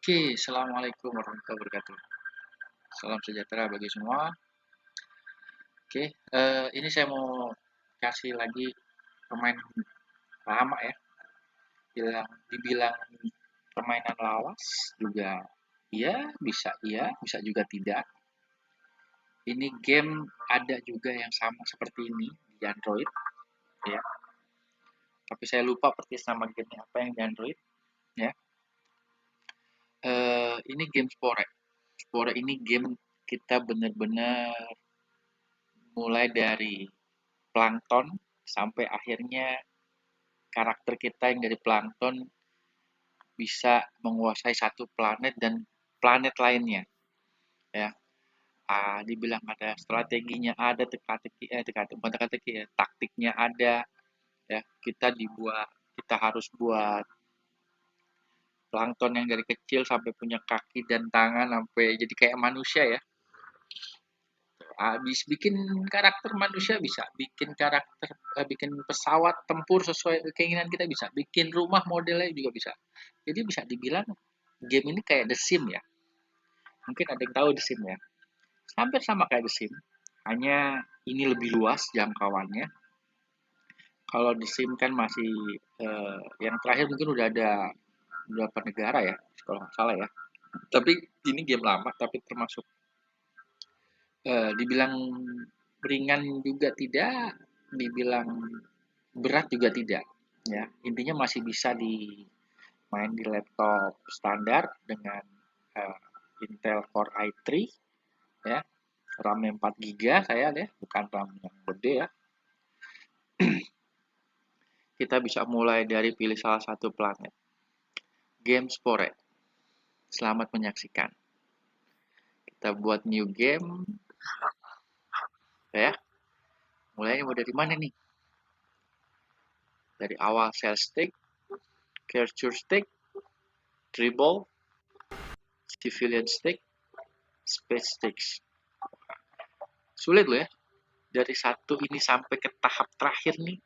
Oke, Assalamualaikum warahmatullahi wabarakatuh. Salam sejahtera bagi semua. Oke, ini saya mau kasih lagi permainan lama ya. Dibilang permainan lawas juga iya, bisa juga tidak. Ini game ada juga yang sama seperti ini di Android, ya. Tapi saya lupa persis nama gamenya apa yang di Android, ya. Ini game Spore. Spore ini game kita benar-benar mulai dari plankton sampai akhirnya karakter kita yang dari plankton bisa menguasai satu planet dan planet lainnya, ya. Dibilang ada strateginya, ada teka-teki, ya, taktiknya ada, ya. Kita harus buat plankton yang dari kecil sampai punya kaki dan tangan sampai jadi kayak manusia ya. Habis bikin karakter manusia bisa, bikin pesawat tempur sesuai keinginan kita bisa, bikin rumah modelnya juga bisa. Jadi bisa dibilang game ini kayak The Sim ya. Mungkin ada yang tahu The Sim ya. Hampir sama kayak The Sim, hanya ini lebih luas jangkauannya. Kalau The Sim kan masih yang terakhir mungkin udah ada beberapa negara ya, kalau nggak salah ya. Tapi ini game lama, tapi termasuk dibilang ringan juga tidak, dibilang berat juga tidak. Ya, intinya masih bisa dimain di laptop standar dengan uh, Intel Core i3 ya, RAM 4 GB saya deh, bukan RAM yang gede ya. Kita bisa mulai dari pilih salah satu planet. Game Spore. Selamat menyaksikan. Kita buat new game ya. Mulainya mau dari mana nih? Dari awal cell stick, capture stick, dribble, civilian stick, space sticks. Sulit loh ya. Dari satu ini sampai ke tahap terakhir nih.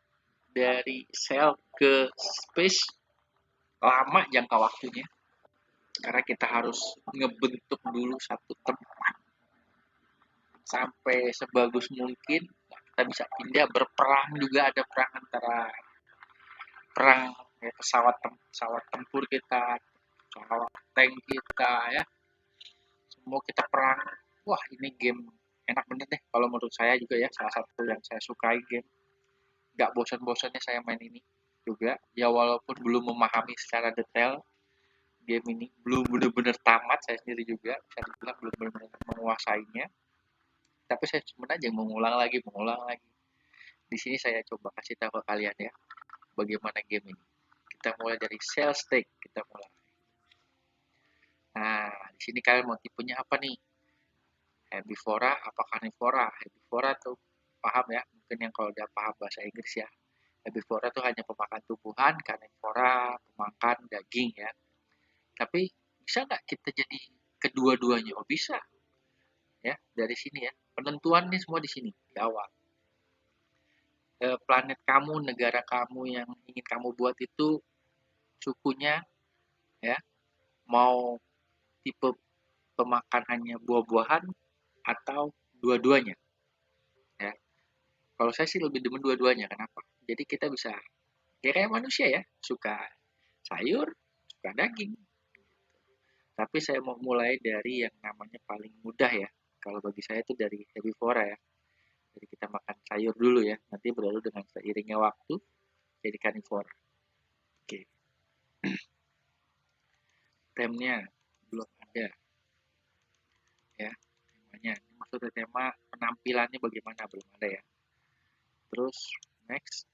Dari cell ke space lama jangka waktunya. Karena kita harus ngebentuk dulu satu tempat sampai sebagus mungkin. Kita bisa pindah berperang juga, ada perang antara perang ya, pesawat tempur kita, pesawat tank kita ya, semua kita perang. Wah, ini game enak bener deh kalau menurut saya juga ya, salah satu yang saya sukai game. Nggak bosan-bosannya saya main ini juga ya, walaupun belum memahami secara detail game ini, belum benar-benar tamat, saya sendiri juga bisa dibilang belum benar-benar menguasainya, tapi saya sebenarnya mengulang lagi. Di sini saya coba kasih tahu ke kalian ya bagaimana game ini. Kita mulai dari cell stake, kita mulai. Nah, di sini kalian mau tipenya apa nih? Herbivora apa carnivora? Herbivora tuh paham ya, mungkin yang kalau udah paham bahasa Inggris ya. Herbivora tuh hanya pemakan tumbuhan, carnivora pemakan daging ya. Tapi bisa nggak kita jadi kedua-duanya? Oh bisa ya, dari sini ya. Penentuannya semua di sini, di awal. Planet kamu, negara kamu yang ingin kamu buat itu sukunya ya, mau tipe pemakan hanya buah-buahan atau dua-duanya ya. Kalau saya sih lebih demen dua-duanya. Kenapa? Jadi kita bisa ya kayak manusia ya, suka sayur, suka daging. Tapi saya mau mulai dari yang namanya paling mudah ya. Kalau bagi saya itu dari herbivora ya. Jadi kita makan sayur dulu ya. Nanti berlalu dengan seiringnya waktu jadi carnivora. Oke. Temnya belum ada ya. Temanya. Maksudnya tema penampilannya bagaimana belum ada ya. Terus next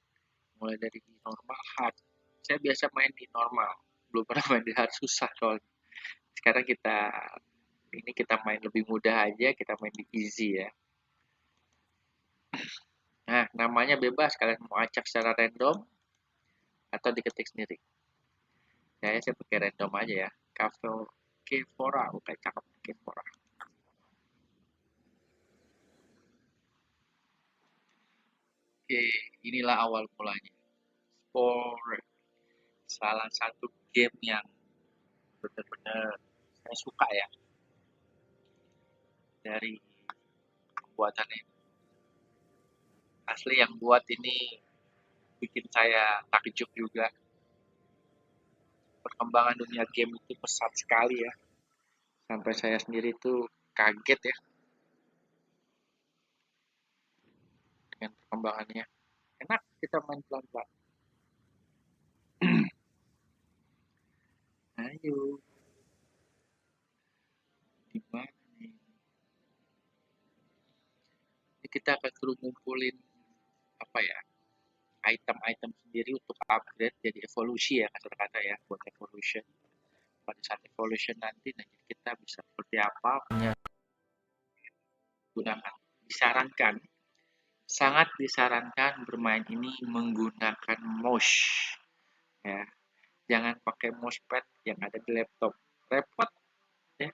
mulai dari normal hard. Saya biasa main di normal. Belum pernah main di hard, susah soalnya. Sekarang kita main lebih mudah aja, kita main di easy ya. Nah, namanya bebas, kalian mau acak secara random atau diketik sendiri. Saya pakai random aja ya. Cafe Kevora, bukan cakep Kevora. Oke, inilah awal mulanya. Spore, salah satu game yang benar-benar saya suka ya dari pembuatannya. Asli yang buat ini bikin saya takjub juga. Perkembangan dunia game itu pesat sekali ya. Sampai saya sendiri tuh kaget ya dengan perkembangannya. Enak kita main pelan-pelan. Ayo, gimana nih? Ini kita akan terus ngumpulin apa ya, item-item sendiri untuk upgrade jadi evolusi ya kata-kata ya, buat evolution. Pada saat evolution nanti, nah kita bisa seperti apa gunakan. Disarankan, sangat disarankan bermain ini menggunakan mouse ya. Jangan pakai mousepad yang ada di laptop. Repot ya.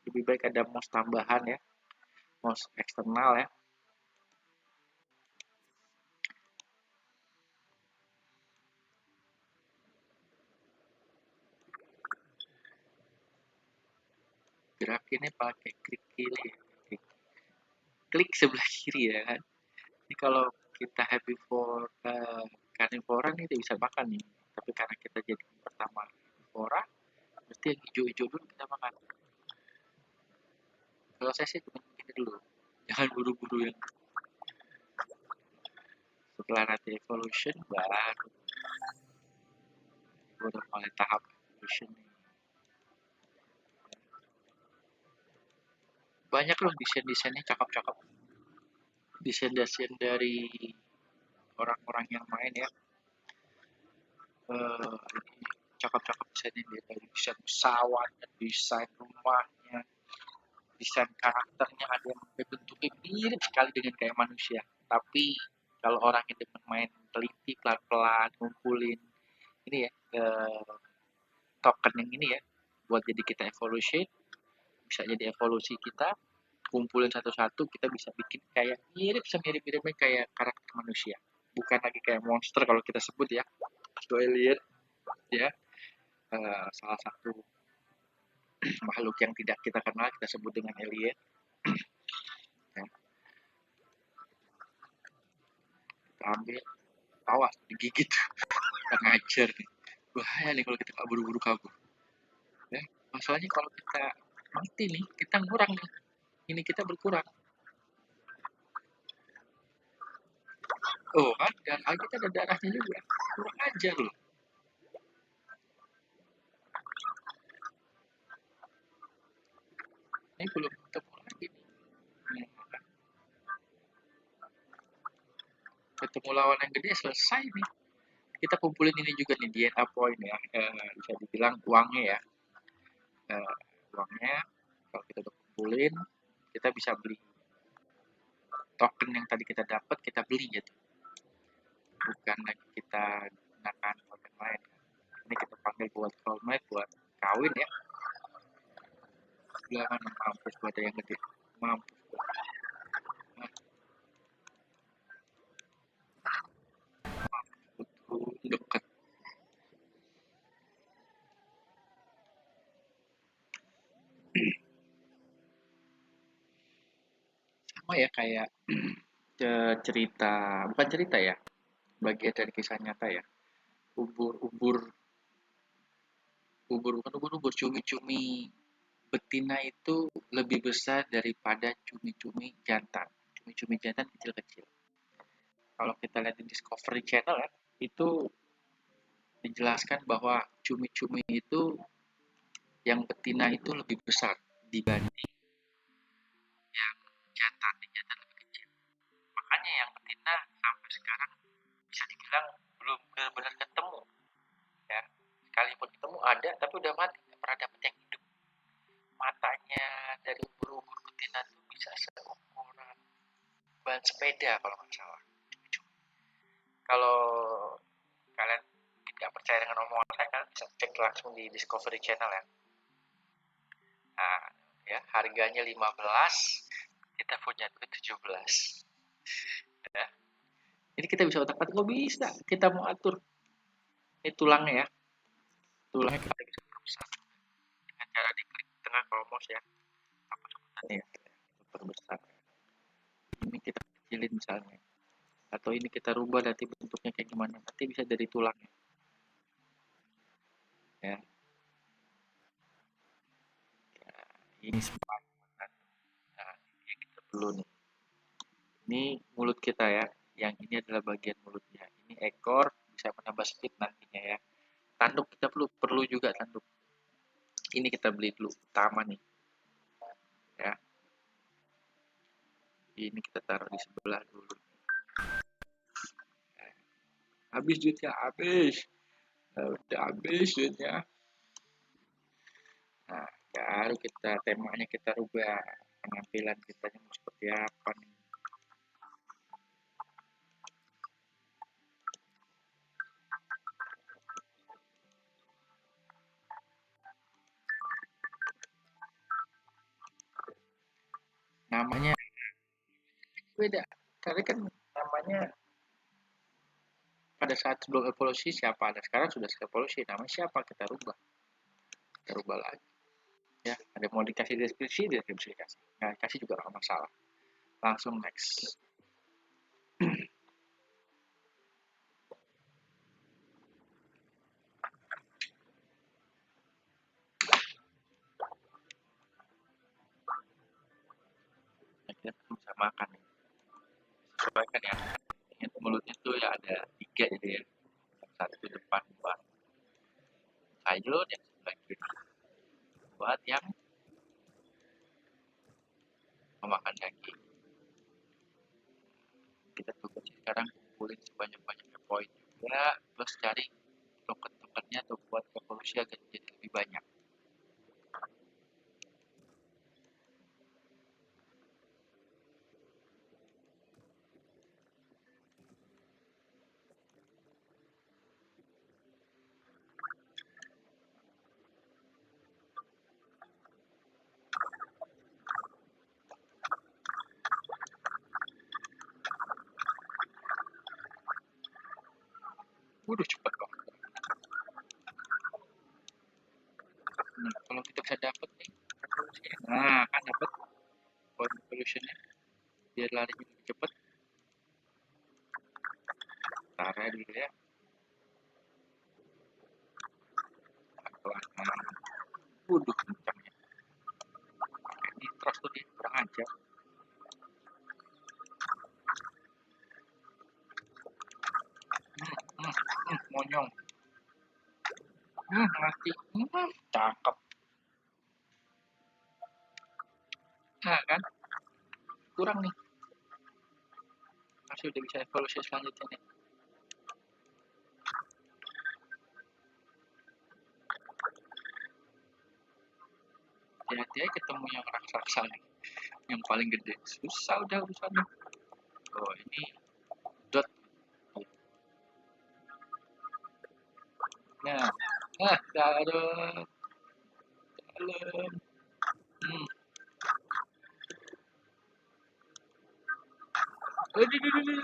Lebih baik ada mouse tambahan ya, mouse eksternal ya. Gerakinnya pakai klik kiri, klik sebelah kiri ya kan. Ini kalau kita herbivore carnivora nih dia bisa makan nih. Tapi karena kita jadi pertama herbivora, berarti yang hijau-hijau dulu kita makan. Kalau saya sih cuma begini dulu. Jangan buru-buru yang setelah nanti evolution baru udah mulai tahap evolution. Banyak loh desain-desainnya cakep-cakep. Desain-desain dari orang-orang yang main ya. Eh, cakep-cakep desainnya dia dari desain pesawat, desain rumahnya, desain karakternya ada yang bentuknya mirip sekali dengan kayak manusia. Tapi kalau orang yang main teliti pelan-pelan ngumpulin ini ya token yang ini ya buat jadi kita evolution, bisa jadi evolusi kita kumpulin satu-satu kita bisa bikin kayak mirip semirip-miripnya kayak karakter manusia, bukan lagi kayak monster kalau kita sebut ya atau alien ya. Salah satu makhluk yang tidak kita kenal kita sebut dengan alien ya. Kita ambil, awas digigit, kita ngajar nih, bahaya nih kalau kita nggak buru-buru kabur ya. Masalahnya kalau kita mati nih kita ngurang nih, ini kita berkurang. Oh kan, dan kita ada darahnya juga, kurang ajar loh. Ini belum ketemu lagi nih. Ketemu lawan yang gede selesai nih. Kita kumpulin ini juga nih DNA point ya, bisa dibilang uangnya ya. Uangnya kalau kita udah kumpulin kita bisa beli token yang tadi kita dapat, kita beli gitu, bukan lagi kita gunakan token lain. Ini kita panggil buat soulmate, buat kawin ya. Jangan mampus buat yang gede, mampus betul deket. Sama ya kayak cerita, bukan cerita ya, bagian dari kisah nyata ya. Ubur-ubur, ubur-ubur cumi-cumi betina itu lebih besar daripada cumi-cumi jantan. Cumi-cumi jantan kecil-kecil. Kalau kita lihat di Discovery Channel ya, itu dijelaskan bahwa cumi-cumi itu yang betina itu lebih besar dibanding yang jantan. Yang jantan lebih kecil. Makanya yang betina sampai sekarang bisa dibilang belum benar-benar ketemu. Ya, sekalipun ketemu ada, tapi udah mati, nggak pernah dapet yang hidup. Matanya dari ubur-ubur betina itu bisa seukuran ban sepeda kalau nggak salah. Kalau kalian tidak percaya dengan omongan saya, kalian bisa cek langsung di Discovery Channel ya. Nah, ya harganya 15, kita punya duit 17. Ya. Jadi kita bisa otak-atik, kok bisa kita mau atur ini tulangnya ya. Tulangnya kita bisa perusak dengan cara diklik tengah kalau mouse ya, ini ya, kita perbesar. Ini kita kecilin misalnya, atau ini kita rubah nanti bentuknya kayak gimana, nanti bisa dari tulang ya. Ini semua. Nah, ini yang kita perlu nih. Ini mulut kita ya, yang ini adalah bagian mulutnya. Ini ekor, bisa menambah speed nantinya ya. Tanduk kita perlu juga tanduk. Ini kita beli dulu utama nih ya. Ini kita taruh di sebelah dulu. Habis duitnya, habis. Udah habis duitnya. Nah, baru kita temanya kita rubah, penampilan kita mau seperti apa nih. Namanya beda, karena kan namanya pada saat sebelum evolusi siapa, ada sekarang sudah evolusi, namanya siapa kita rubah lagi ya. Ada mau dikasih deskripsi dia bisa dikasih, nggak dikasih juga nggak masalah. Langsung next. Kita bisa makan nih, sesuaikan ya. Ingat mulutnya tuh ya ada 3 gitu ya, satu depan buat sayur, yang sebelah kiri buat yang memakan daging. Kita coba sekarang kumpulin sebanyak-banyaknya poin juga, plus cari token-tokennya tuh buat evolusi agar jadi lebih banyak. Waduh cepet kok. Nah, kalau kita bisa dapet nih evolusinya, nah kan dapet poin evolutionnya, biar larinya lebih cepet. Taruh dulu ya, pelan. Waduh kencangnya, ini terus tuh dia kurang aja. Monyong. Mati. Cakep. Nah kan, kurang nih, masih udah bisa evolusi selanjutnya nih. Hati-hati aja ketemu yang raksasa nih, yang paling gede, susah udah urusannya. Oh ini dot. Nah, dalam, dalam. Hmm.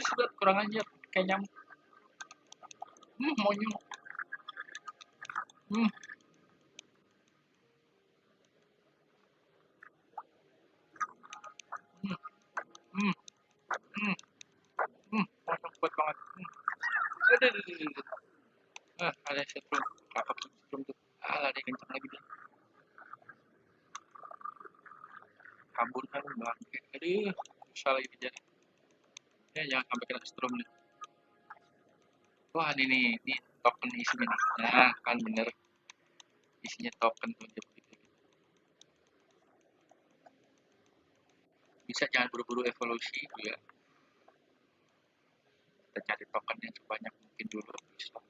Sudah kurang ajar, kayak nyamuk. Monyong. Hmm. Hmm. Hmm. Hmm. Monyong kuat banget. Aduh. Ada setrum, kakak setrum tuh. Lari kencang lagi dia. Kabur kan bangke. Aduh, susah lagi dia. Ya jangan sampai kena setrum nih. Wah ini token isinya nih. Nah kan bener, isinya token tuh begitu. Bisa jangan buru-buru evolusi ya. Kita cari token yang sebanyak mungkin dulu, bisa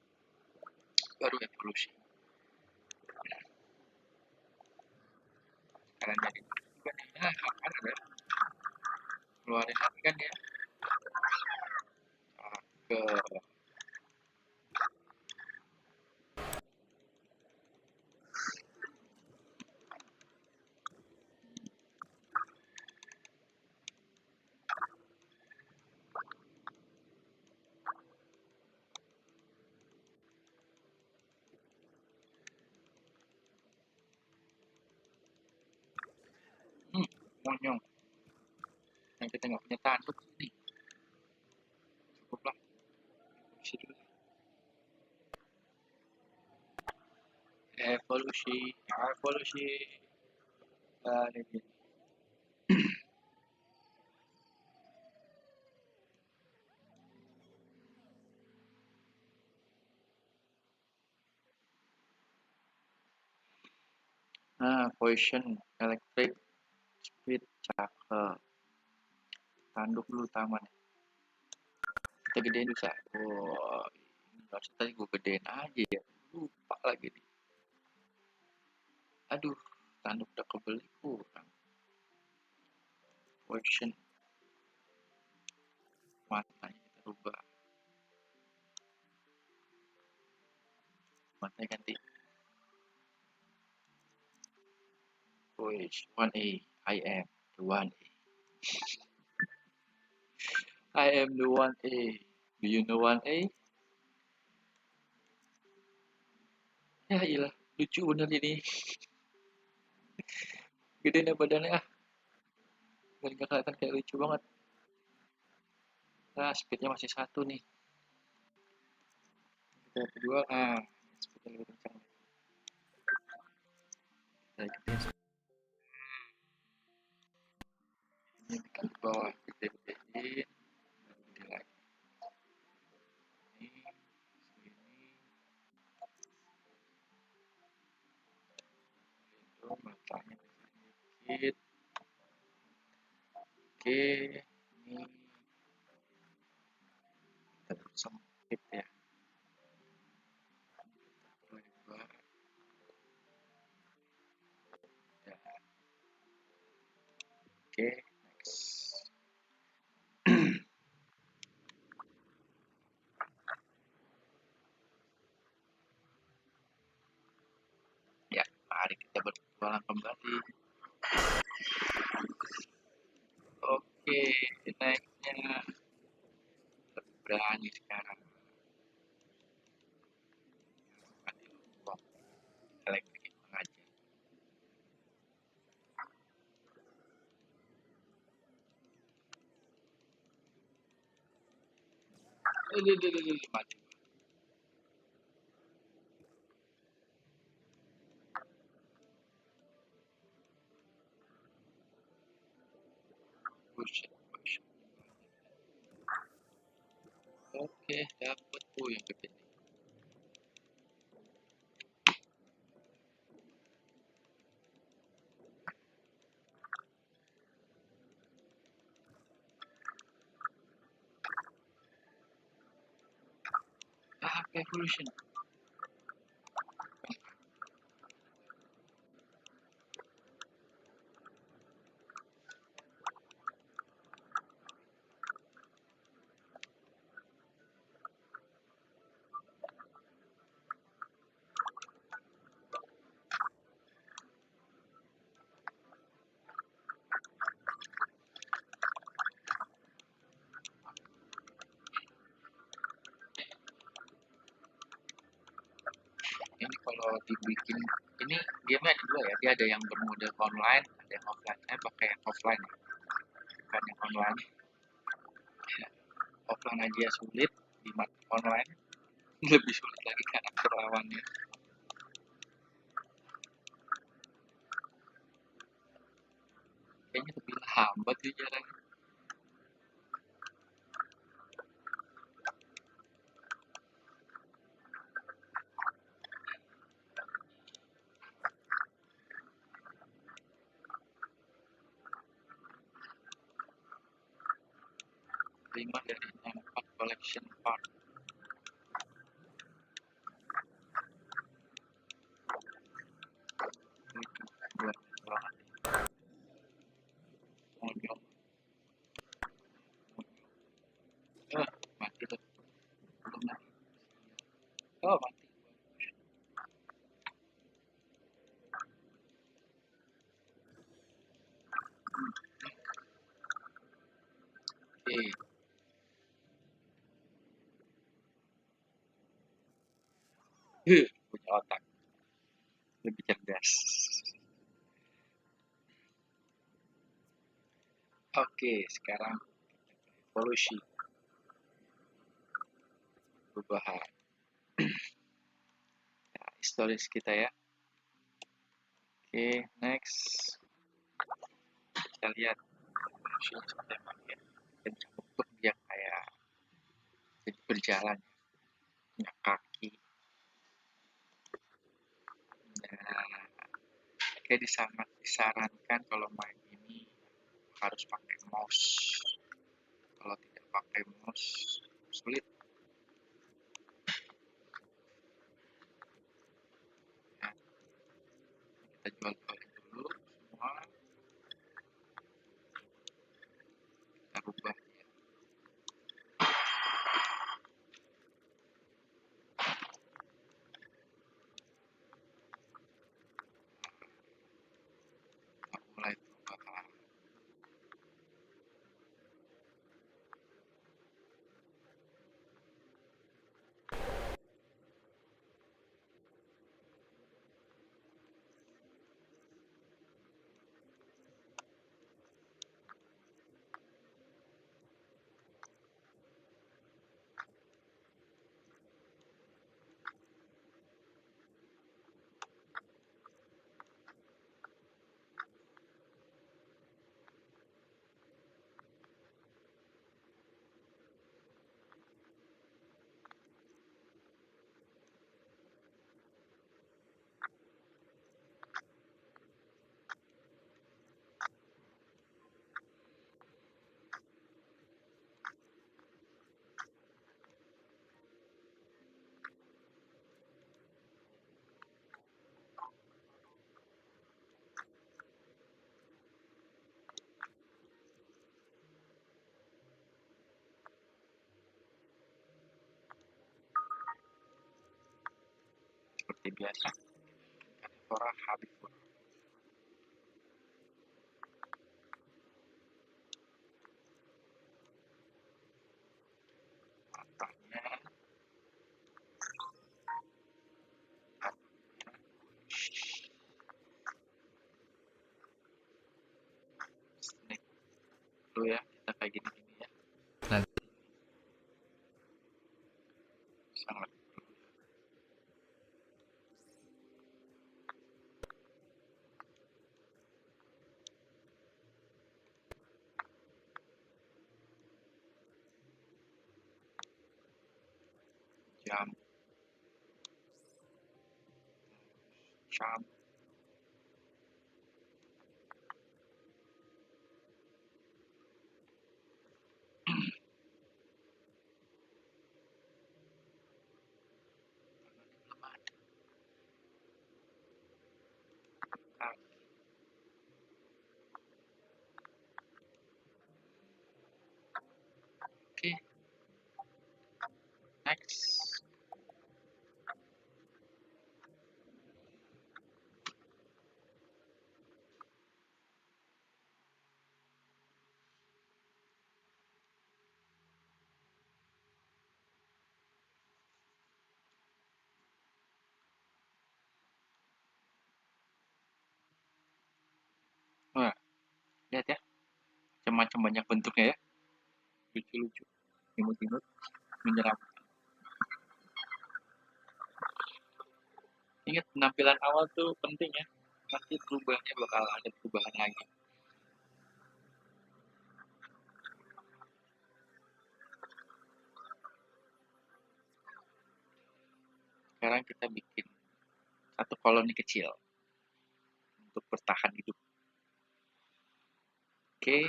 baru evolusi. Sekarang jadi juga nih, akan ada keluarin lagi kan ya. Ke monyong. Yang kita nggak punya tanduk nih. Cukuplah. Evolusi dulu. Evolusi. Evolusi. Ini. Nah, poison, electric, speed, cakep. Tanduk dulu taman. Kita gedein dulu, Sa. Oh, ini tadi gue gedein aja ya. Lupa lagi nih. Aduh, tanduk udah kebeli kurang. Poison. Matanya kita rubah. Matanya ganti. Voice 1A. I am the 1A. I am the 1A. Do you know 1A? Ya iyalah, lucu bener ini. Gede nih badannya ah. Gak kelihatan kayak lucu banget. Nah, speednya masih satu nih. Kita kedua, nah, speednya lebih kencang. Kita ikutin ini tekan di bawah, kita gedein, gede lagi. Ini, segini, itu matanya sedikit. Oke, ini kita sempit ya. Lebar. Ya. Oke, next. Ya, mari kita berpetualang kembali. Oke, nextnya berani sekarang. Elektrik aja. Mati. Buset, buset. Oke, dapat tuh yang gede. Ah, evolution. Ini kalau dibikin, ini game ada dua ya. Dia ada yang bermodel online, ada yang offline. Saya pakai yang offline, bukan yang online. Ya, offline aja sulit, di online lebih sulit lagi karakter lawannya. Kayaknya lebih lambat sih jalannya. Lima dari 4 collection part. Itu buat banget. Monyong. Ah, mati tuh. Belum mati. Oh, mati. Oke. Punya otak. Lebih cerdas. Oke, sekarang evolusi perubahan. Ya, historis kita ya. Oke, next kita lihat evolusi seperti apa ya. Dan bentuk dia kayak jadi berjalan, punya kaki. Nah, kayak disarankan kalau main ini harus pakai mouse. Kalau tidak pakai mouse sulit ya. Kita jual-jualin dulu semua, kita rubah dia. Kita mulai perubahan. Seperti biasa, karnivora herbivora. Matanya, snake dulu ya, kita kayak gini-gini ya. Nanti sangat jam, jam, belum ada kaki. Oke, next. Wah, lihat ya, macam-macam banyak bentuknya ya, lucu-lucu, imut-imut, menyeramkan. Ingat penampilan awal tuh penting ya, nanti perubahannya bakal ada perubahan lagi. Sekarang kita bikin satu koloni kecil untuk bertahan hidup. Oke,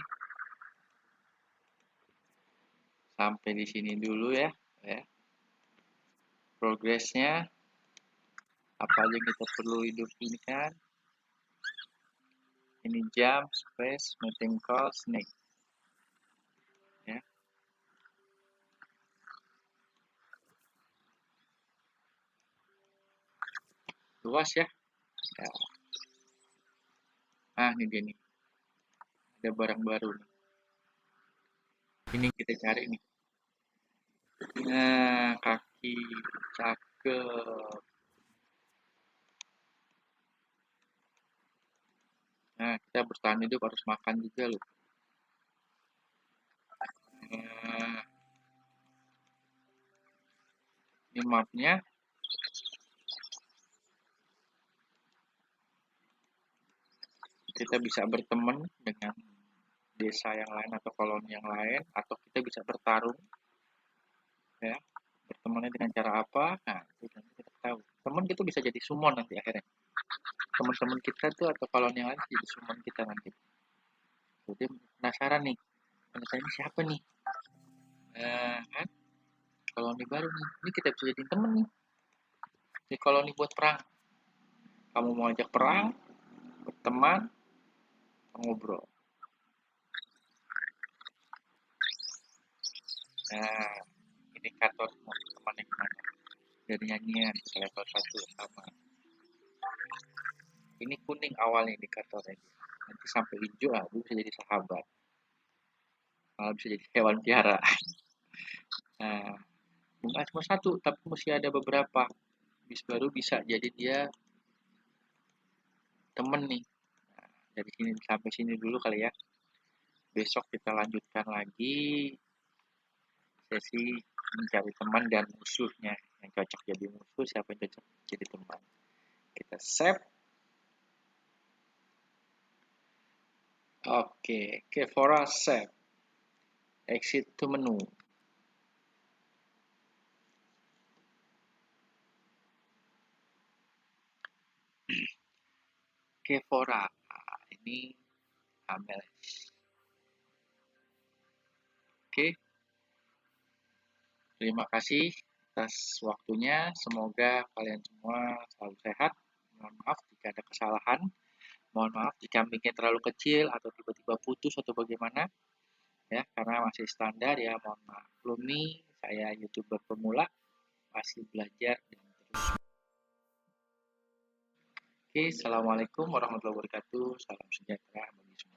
sampai di sini dulu ya. Ya. Progresnya, apa aja yang kita perlu hidup ini kan. Ini jam, space, meeting call, snake. Ya. Luas ya. Ya. Nah, ini dia nih. Ada barang baru nih. Ini kita cari nih. Nah, kaki. Cakep. Nah, kita bertahan hidup harus makan juga loh. Ini mapnya. Kita bisa berteman dengan desa yang lain atau koloni yang lain, atau kita bisa bertarung, ya. Bertemannya dengan cara apa? Nah, itu nanti kita tahu. Teman kita bisa jadi summon nanti akhirnya. Teman-teman kita tuh atau koloni yang lain jadi summon kita nanti. Jadi penasaran nih, ini siapa nih? Kan? Koloni baru nih. Ini kita bisa jadi temen nih. Ini koloni buat perang. Kamu mau ajak perang, berteman, ngobrol. Nah, indikator temannya gimana? Dari nyanyian ke level 1 sama. Ini kuning awalnya indikatornya. Nanti sampai hijau, bisa jadi sahabat. Malah bisa jadi hewan piara. Nah, bukan cuma satu, tapi mesti ada beberapa. Baru bisa jadi dia temen nih. Nah, dari sini sampai sini dulu kali ya. Besok kita lanjutkan lagi sesi mencari teman dan musuhnya. Yang cocok jadi musuh, siapa yang cocok jadi teman. Kita save. Oke, Kevora save. Exit to menu. Kevora. Nah, ini MLS. Oke, terima kasih atas waktunya. Semoga kalian semua selalu sehat. Mohon maaf jika ada kesalahan. Mohon maaf jika mic-nya terlalu kecil atau tiba-tiba putus atau bagaimana. Ya, karena masih standar ya, mohon maaf. Lumi, saya YouTuber pemula, masih belajar dan terus. Oke, Assalamualaikum warahmatullahi wabarakatuh. Salam sejahtera bagi semua.